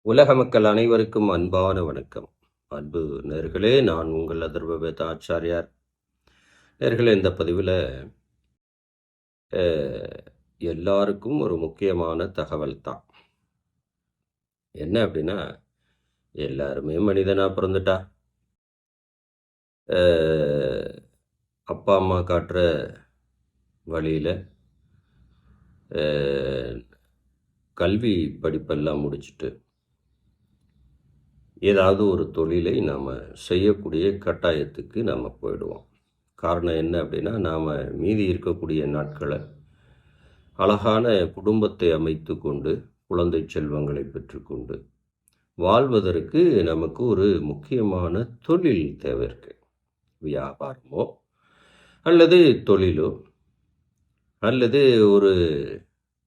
உலக மக்கள் அனைவருக்கும் அன்பான வணக்கம். அன்பு நேர்களே, நான் உங்கள் அதர்வ வேத ஆச்சாரியார். நேர்களே, இந்த பதிவில் எல்லாருக்கும் ஒரு முக்கியமான தகவல் தான். என்ன அப்படின்னா, எல்லாருமே மனிதனாக பிறந்துட்டா அஹ், அப்பா அம்மா காட்டுற வழியில் கல்வி படிப்பெல்லாம் முடிச்சுட்டு ஏதாவது ஒரு தொழிலை நாம் செய்யக்கூடிய கட்டாயத்துக்கு நம்ம போயிடுவோம். காரணம் என்ன அப்படின்னா, நாம் மீதி இருக்கக்கூடிய நாட்களை அழகான குடும்பத்தை அமைத்து கொண்டு குழந்தை செல்வங்களை பெற்றுக்கொண்டு வாழ்வதற்கு நமக்கு ஒரு முக்கியமான தொழில் தேவை இருக்கு. வியாபாரமோ அல்லது தொழிலோ அல்லது ஒரு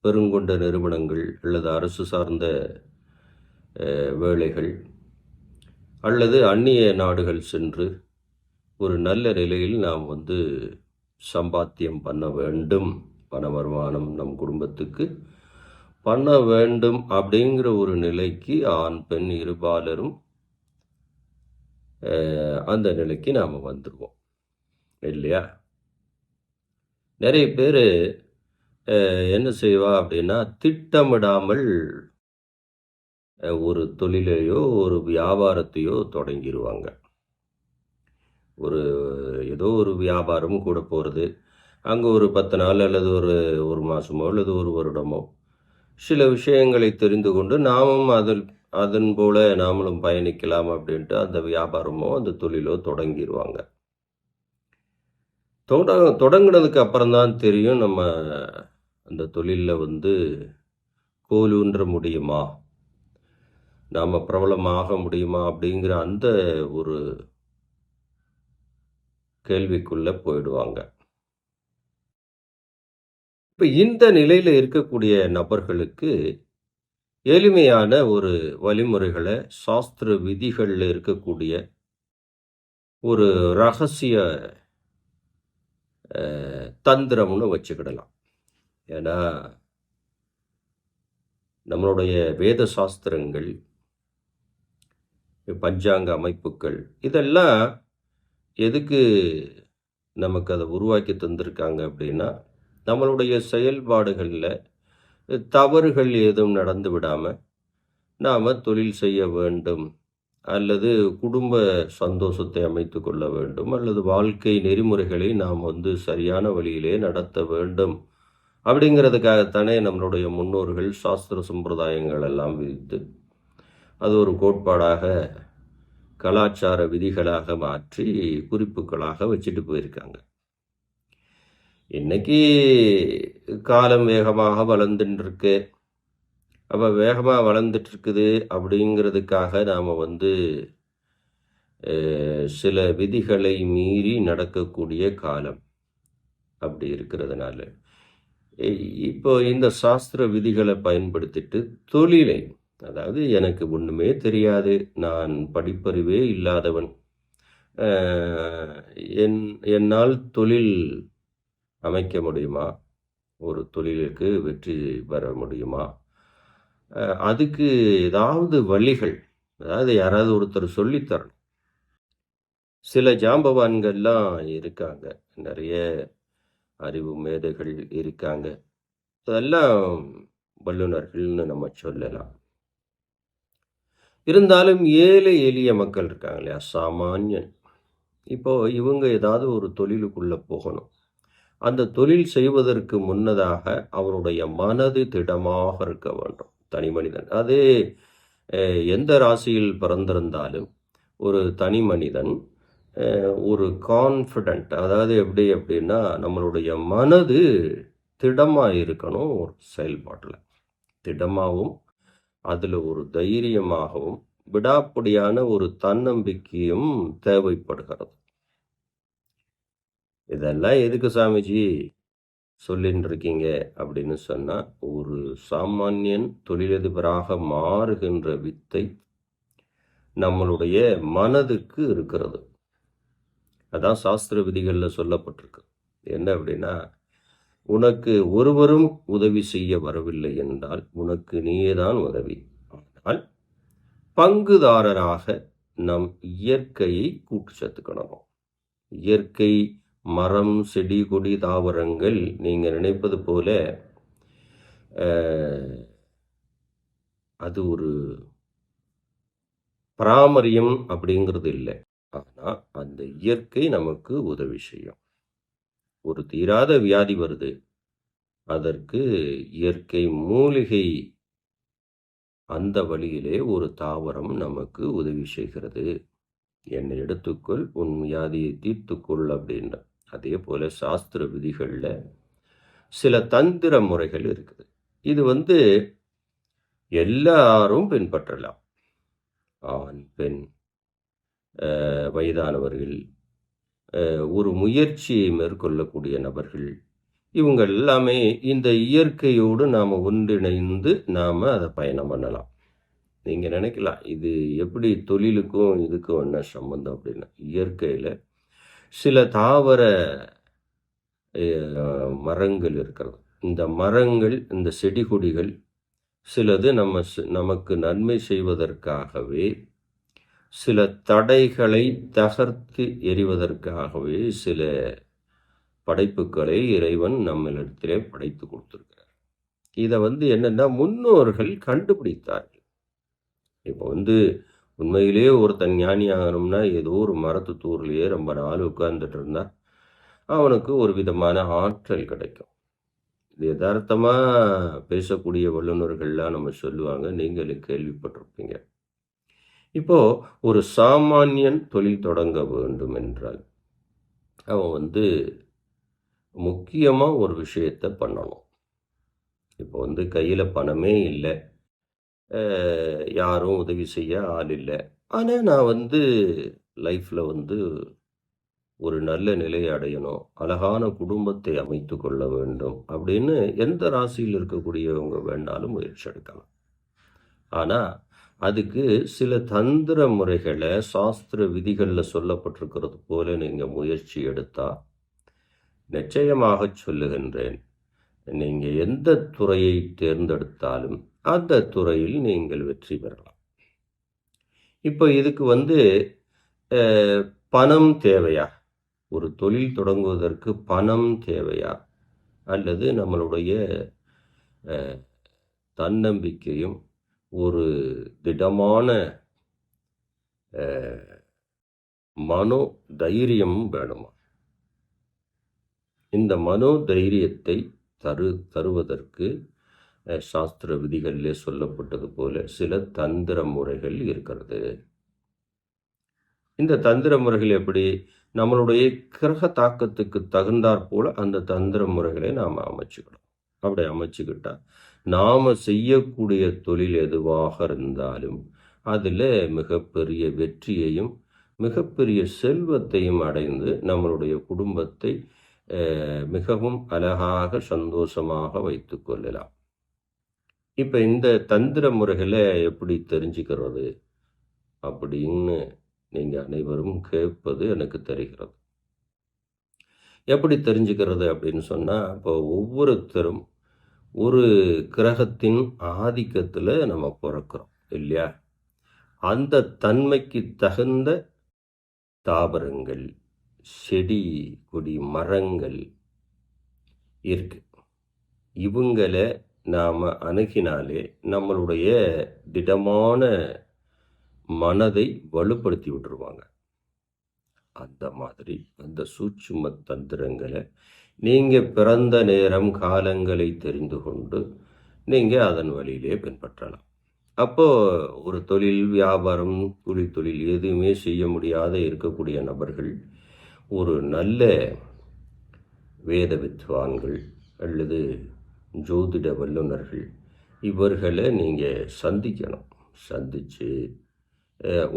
பெருங்கொண்ட நிறுவனங்கள் அல்லது அரசு சார்ந்த வேலைகள் அல்லது அந்நிய நாடுகள் சென்று ஒரு நல்ல நிலையில் நாம் சம்பாத்தியம் பண்ண வேண்டும், பண வருமானம் நம் குடும்பத்துக்கு பண்ண வேண்டும் அப்படிங்கிற ஒரு நிலைக்கு ஆண் பெண் இருபாலரும் அந்த நிலைக்கு நாம் வந்துடுவோம் இல்லையா? நிறைய பேர் என்ன செய்வா அப்படின்னா, திட்டமிடாமல் ஒரு தொழிலையோ ஒரு வியாபாரத்தையோ தொடங்கிடுவாங்க. ஏதோ ஒரு வியாபாரம் கூட போகிறது, அங்கே ஒரு 10 நாள் அல்லது ஒரு மாதமோ அல்லது ஒரு வருடமோ சில விஷயங்களை தெரிந்து கொண்டு நாமும் அதன் போல நாமளும் பயணிக்கலாம் அப்படின்ட்டு அந்த வியாபாரமோ அந்த தொழிலோ தொடங்கிடுவாங்க. தொடங்கினதுக்கு அப்புறம்தான் தெரியும், நம்ம அந்த தொழிலில் கோலூன்ற முடியுமா, நாம் பிரபலமாக முடியுமா அப்படிங்கிற அந்த ஒரு கேள்விக்குள்ளே போயிடுவாங்க. இப்போ இந்த நிலையில் இருக்கக்கூடிய நபர்களுக்கு எளிமையான ஒரு வழிமுறைகளை, சாஸ்திர விதிகளில் இருக்கக்கூடிய ஒரு ரகசிய தந்திரம்னு வச்சுக்கிடலாம். ஏன்னா நம்மளுடைய வேத சாஸ்திரங்கள், பஞ்சாங்க அமைப்புகள் இதெல்லாம் எதுக்கு நமக்கு அதை உருவாக்கி தந்திருக்காங்க அப்படின்னா, நம்மளுடைய செயல்பாடுகளில் தவறுகள் ஏதும் நடந்து விடாமல் நாம் தொழில் செய்ய வேண்டும், அல்லது குடும்ப சந்தோஷத்தை அமைத்து கொள்ள வேண்டும், அல்லது வாழ்க்கை நெறிமுறைகளை நாம் சரியான வழியிலே நடத்த வேண்டும் அப்படிங்கிறதுக்காகத்தானே நம்மளுடைய முன்னோர்கள் சாஸ்திர சம்பிரதாயங்கள் எல்லாம் விதித்து அது ஒரு கோட்பாடாக கலாச்சார விதிகளாக மாற்றி குறிப்புகளாக வச்சுட்டு போயிருக்காங்க. இன்னைக்கு காலம் வேகமாக வளர்ந்துட்டுருக்கு. அப்போ வேகமாக வளர்ந்துட்டு இருக்குது அப்படிங்கிறதுக்காக நாம் சில விதிகளை மீறி நடக்கக்கூடிய காலம் அப்படி இருக்கிறதுனால இப்போ இந்த சாஸ்திர விதிகளை பயன்படுத்திட்டு தொழிலை, அதாவது எனக்கு ஒன்றுமே தெரியாது, நான் படிப்பறிவே இல்லாதவன், என்னால் தொழில் அமைக்க முடியுமா, ஒரு தொழிலுக்கு வெற்றி பெற முடியுமா, அதுக்கு ஏதாவது வழிகள், அதாவது யாராவது ஒருத்தர் சொல்லித்தரணும். சில ஜாம்பவான்கள்லாம் இருக்காங்க, நிறைய அறிவு மேதைகள் இருக்காங்க, அதெல்லாம் வல்லுநர்கள்னு நம்ம சொல்லலாம். இருந்தாலும் ஏழை எளிய மக்கள் இருக்காங்க இல்லையா, சாமானியன். இப்போ இவங்க ஏதாவது ஒரு தொழிலுக்குள்ளே போகணும். அந்த தொழில் செய்வதற்கு முன்னதாக அவருடைய மனது திடமாக இருக்க வேண்டும். தனி மனிதன், அது எந்த ராசியில் பிறந்திருந்தாலும் ஒரு தனி மனிதன் ஒரு கான்ஃபிடென்ட், அதாவது எப்படி அப்படின்னா, நம்மளுடைய மனது திடமாக இருக்கணும். ஒரு செயல்பாட்டில் திடமாகவும் அதில் ஒரு தைரியமாகவும் விடாப்பிடியான ஒரு தன்னம்பிக்கையும் தேவைப்படுகிறது. இதெல்லாம் எதுக்கு சாமிஜி சொல்லின்னு இருக்கீங்க அப்படின்னு சொன்னால், ஒரு சாமானியன் தொழிலதிபராக மாறுகின்ற வித்தை நம்மளுடைய மனதுக்கு இருக்கிறது. அதான் சாஸ்திர விதிகளில் சொல்லப்பட்டிருக்கு. என்ன அப்படின்னா, உனக்கு ஒருவரும் உதவி செய்ய வரவில்லை என்றால் உனக்கு நீயே தான் உதவி. ஆனால் பங்குதாரராக நம் இயற்கையை கூட்டு சேர்த்துக்கணும். இயற்கை மரம், செடி, கொடி, தாவரங்கள் நீங்கள் நினைப்பது போல அது ஒரு பராமரியம் அப்படிங்கிறது இல்லை. ஆனால் அந்த இயற்கை நமக்கு உதவி செய்யும். ஒரு தீராத வியாதி வருது, அதற்கு இயற்கை மூலிகை அந்த வழியிலே ஒரு தாவரம் நமக்கு உதவி செய்கிறது. என்னை எடுத்துக்கொள், உன் வியாதியை தீர்த்துக்கொள் அப்படின்ற. அதே போல சாஸ்திர விதிகளில் சில தந்திர முறைகள் இருக்குது. இது எல்லாரும் பின்பற்றலாம். ஆண், பெண், வயதானவர்கள், ஒரு முயற்சியை மேற்கொள்ளக்கூடிய நபர்கள், இவங்க எல்லாமே இந்த இயற்கையோடு நாம் ஒன்றிணைந்து நாம் அதை பயணம் பண்ணலாம். நீங்கள் நினைக்கலாம், இது எப்படி தொழிலுக்கும் இதுக்கும் என்ன சம்பந்தம் அப்படின்னு. இயற்கையில் சில தாவர மரங்கள் இருக்கிறது. இந்த மரங்கள், இந்த செடி கொடிகள் சிலது நமக்கு நன்மை செய்வதற்காகவே, சில தடைகளை தகர்த்து எறிவதற்காகவே சில படைப்புகளை இறைவன் நம்மளிடத்திலே படைத்து கொடுத்திருக்கிறார். இதை என்னன்னா முன்னோர்கள் கண்டுபிடித்தார்கள். இப்போ உண்மையிலேயே ஒருத்தன் ஞானி ஆகணும்னா ஏதோ ஒரு மரத்து தூர்லேயே ரொம்ப நாள் உட்கார்ந்துட்டு இருந்தா அவனுக்கு ஒரு விதமான ஆற்றல் கிடைக்கும். இது யதார்த்தமாக பேசக்கூடிய வல்லுநர்கள்லாம் நம்ம சொல்லுவாங்க, நீங்களும் கேள்விப்பட்டிருப்பீங்க. இப்போ ஒரு சாமானியன் தொழில் தொடங்க வேண்டும் என்றால் அவன் முக்கியமாக ஒரு விஷயத்தை பண்ணணும். இப்போ கையில் பணமே இல்லை, யாரும் உதவி செய்ய ஆள் இல்லை, ஆனால் நான் லைஃப்பில் ஒரு நல்ல நிலையை அடையணும், அழகான குடும்பத்தை அமைத்து கொள்ள வேண்டும் அப்படின்னு எந்த ராசியில் இருக்கக்கூடியவங்க வேண்டாலும் முயற்சி எடுக்கலாம். ஆனால் அதுக்கு சில தந்திர முறைகளை சாஸ்திர விதிகளில் சொல்லப்பட்டிருக்கிறது போல நீங்கள் முயற்சி எடுத்தால் நிச்சயமாக சொல்லுகின்றேன், நீங்கள் எந்த துறையை தேர்ந்தெடுத்தாலும் அந்த துறையில் நீங்கள் வெற்றி பெறலாம். இப்போ இதுக்கு பணம் தேவையா? ஒரு தொழில் தொடங்குவதற்கு பணம் தேவையா? அல்லது நம்மளுடைய தன்னம்பிக்கையும் ஒரு திடமான மனோ தைரியமும் வேணுமா? இந்த மனோ தைரியத்தை தருவதற்கு சாஸ்திர விதிகளிலே சொல்லப்பட்டது போல சில தந்திர முறைகள் இருக்கிறது. இந்த தந்திர முறைகள் எப்படி? நம்மளுடைய கிரக தாக்கத்துக்கு தகுந்தாற் போல அந்த தந்திர முறைகளை நாம் அமைச்சுக்கணும். அப்படி அமைச்சுக்கிட்டா நாம் செய்யக்கூடிய தொழில் எதுவாக இருந்தாலும் அதில் மிகப்பெரிய வெற்றியையும் மிகப்பெரிய செல்வத்தையும் அடைந்து நம்மளுடைய குடும்பத்தை மிகவும் அழகாக சந்தோஷமாக வைத்து கொள்ளலாம். இப்போ இந்த தந்திர முறைகளை எப்படி தெரிஞ்சுக்கிறது அப்படின்னு நீங்கள் அனைவரும் கேட்பது எனக்கு தெரிகிறது. எப்படி தெரிஞ்சுக்கிறது அப்படின்னு சொன்னால், இப்போ ஒவ்வொருத்தரும் ஒரு கிரகத்தின் ஆதிக்கத்தில் நம்ம பிறக்கிறோம் இல்லையா? அந்த தன்மைக்கு தகுந்த தாவரங்கள், செடி கொடி, மரங்கள் இருக்கு. இவங்களை நாம் அணுகினாலே நம்மளுடைய திடமான மனதை வலுப்படுத்தி விட்டுருவாங்க. அந்த மாதிரி அந்த சூட்சும தந்திரங்களை நீங்கள் பிறந்த நேரம் காலங்களை தெரிந்து கொண்டு நீங்கள் அதன் வழியிலே பின்பற்றலாம். அப்போது ஒரு தொழில், வியாபாரம், தொழில் எதுவுமே செய்ய முடியாத இருக்கக்கூடிய நபர்கள் ஒரு நல்ல வேத வித்வான்கள் அல்லது ஜோதிட வல்லுநர்கள் இவர்களை நீங்கள் சந்திக்கணும். சந்தித்து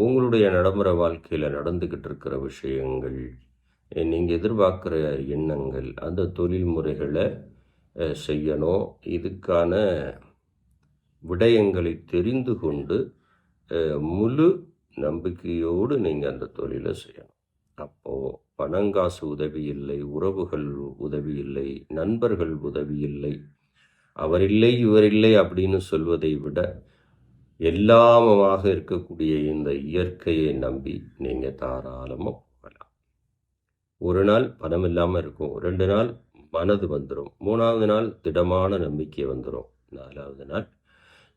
உங்களுடைய நடைமுறை வாழ்க்கையில் நடந்துக்கிட்டு இருக்கிற விஷயங்கள், நீங்கள் எதிர்பார்க்குற எண்ணங்கள், அந்த தொழில் முறைகளை செய்யணும். இதுக்கான விடயங்களை தெரிந்து கொண்டு முழு நம்பிக்கையோடு நீங்கள் அந்த தொழிலை செய்யணும். அப்போது பணங்காசு உதவி இல்லை, உறவுகள் உதவி இல்லை, நண்பர்கள் உதவி இல்லை, அவர் இல்லை இவர் இல்லை அப்படின்னு சொல்வதை விட எல்லாமமாக இருக்கக்கூடிய இந்த இயற்கையை நம்பி நீங்கள் தாராளமாக போகலாம். ஒரு நாள் பணம் இல்லாமல் இருக்கும், 2 நாள் மனது வந்துடும், 3வது நாள் திடமான நம்பிக்கை வந்துடும், 4வது நாள்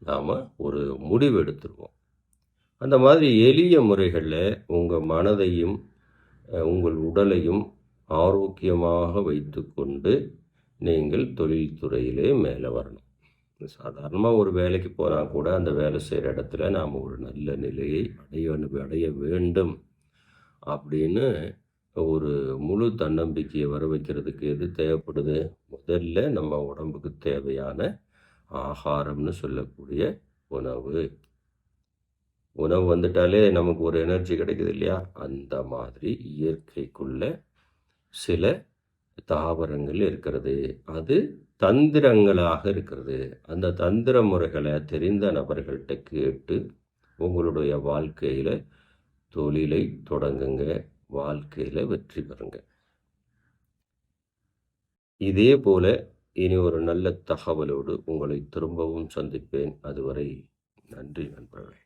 நாம் ஒரு முடிவு எடுத்துருவோம். அந்த மாதிரி எளிய முறைகளில் உங்கள் மனதையும் உங்கள் உடலையும் ஆரோக்கியமாக வைத்துக்கொண்டு நீங்கள் தொழில்துறையிலே மேலே வரணும். சாதாரணமாக ஒரு வேலைக்கு போனால் கூட அந்த வேலை செய்கிற இடத்துல நாம் ஒரு நல்ல நிலையை அடைய வேண்டும் அப்படின்னு ஒரு முழு தன்னம்பிக்கையை வர வைக்கிறதுக்கு எது தேவைப்படுது? முதல்ல நம்ம உடம்புக்கு தேவையான ஆகாரம்னு சொல்லக்கூடிய உணவு. உணவு வந்துட்டாலே நமக்கு ஒரு எனர்ஜி கிடைக்குது இல்லையா? அந்த மாதிரி இயற்கைக்குள்ள சில தாவரங்கள் இருக்கிறது. அது தந்திரங்களாக இருக்கிறது. அந்த தந்திர முறைகளை தெரிந்த நபர்கள்ட்ட கேட்டு உங்களுடைய வாழ்க்கையில் தொழிலை தொடங்குங்க, வாழ்க்கையில் வெற்றி பெறுங்க. இதே போல இனி ஒரு நல்ல தகவலோடு உங்களை திரும்பவும் சந்திப்பேன். அதுவரை நன்றி நண்பர்களே.